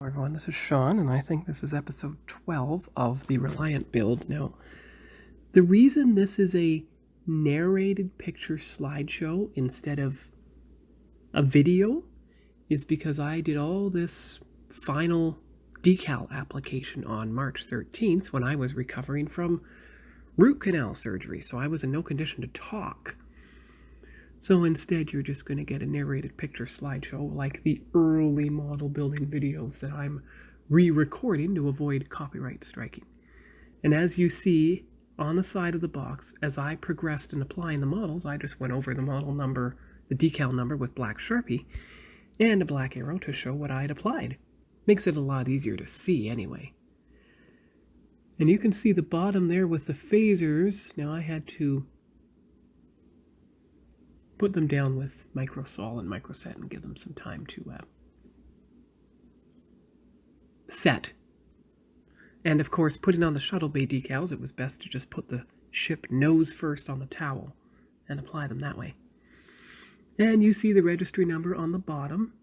Hello everyone, this is Sean, and I think this is episode 12 of the Reliant build. Now, the reason this is a narrated picture slideshow instead of a video is because I did all this final decal application on March 13th when I was recovering from root canal surgery, so I was in no condition to talk. So instead, you're just going to get a narrated picture slideshow like the early model building videos that I'm re-recording to avoid copyright striking. And as you see on the side of the box, as I progressed in applying the models, I just went over the model number, the decal number with black Sharpie, and a black arrow to show what I'd applied. Makes it a lot easier to see anyway. And you can see the bottom there with the phasers. Now I had to put them down with microsol and microset and give them some time to set. And of course, putting on the shuttle bay decals, it was best to just put the ship nose first on the towel and apply them that way. And you see the registry number on the bottom.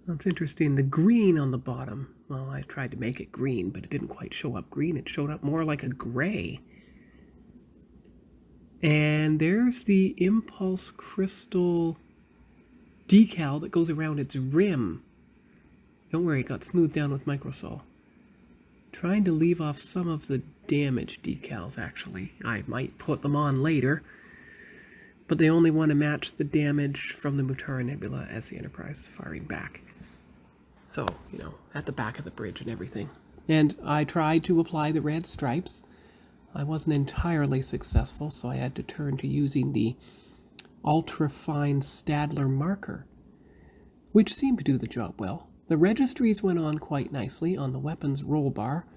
That's interesting. The green on the bottom, well, I tried to make it green, but it didn't quite show up green. It showed up more like a gray. And there's the impulse crystal decal that goes around its rim. Don't worry, it got smoothed down with microsol. Trying to leave off some of the damaged decals, actually. I might put them on later, but they only want to match the damage from the Mutara Nebula as the Enterprise is firing back. So, at the back of the bridge and everything. And I tried to apply the red stripes. I wasn't entirely successful, so I had to turn to using the ultra-fine Stadler marker, which seemed to do the job well. The registries went on quite nicely on the weapons roll bar,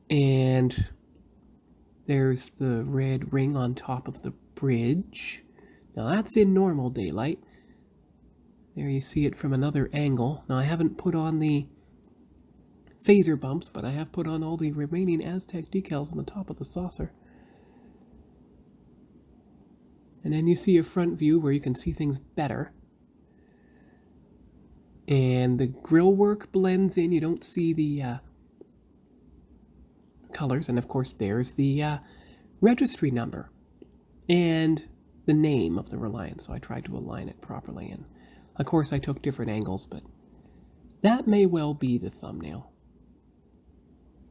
and there's the red ring on top of the bridge. Now that's in normal daylight. There you see it from another angle. Now I haven't put on the phaser bumps, but I have put on all the remaining Aztec decals on the top of the saucer. And then you see a front view where you can see things better. And the grill work blends in. You don't see the colors. And of course there's the registry number and the name of the Reliant. So I tried to align it properly. And of course I took different angles, but that may well be the thumbnail.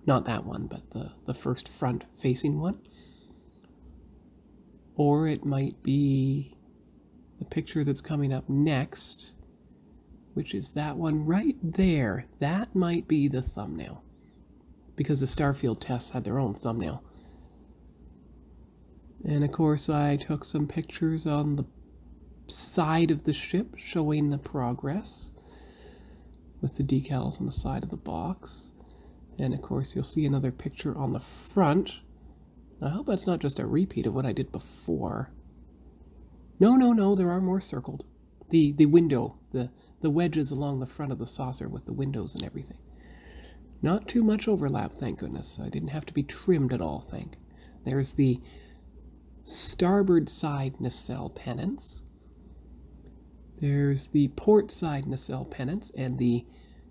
Not that one, but the first front-facing one. Or it might be the picture that's coming up next, which is that one right there. That might be the thumbnail, because the Starfield tests had their own thumbnail. And of course I took some pictures on the side of the ship showing the progress with the decals on the side of the box. And of course, you'll see another picture on the front. I hope that's not just a repeat of what I did before. No, there are more circled. The window, the wedges along the front of the saucer with the windows and everything. Not too much overlap, thank goodness. I didn't have to be trimmed at all, There's the starboard side nacelle pennants. There's the port side nacelle pennants and the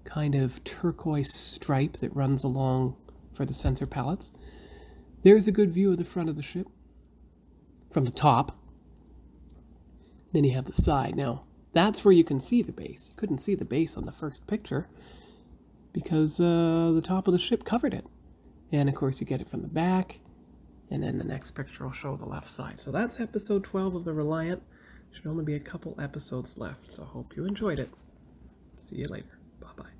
kind of turquoise stripe that runs along for the sensor pallets. There's a good view of the front of the ship from the top. Then you have the side. Now, that's where you can see the base. You couldn't see the base on the first picture because the top of the ship covered it. And of course, you get it from the back. And then the next picture will show the left side. So that's episode 12 of the Reliant. Should only be a couple episodes left, so hope you enjoyed it. See you later. Bye-bye.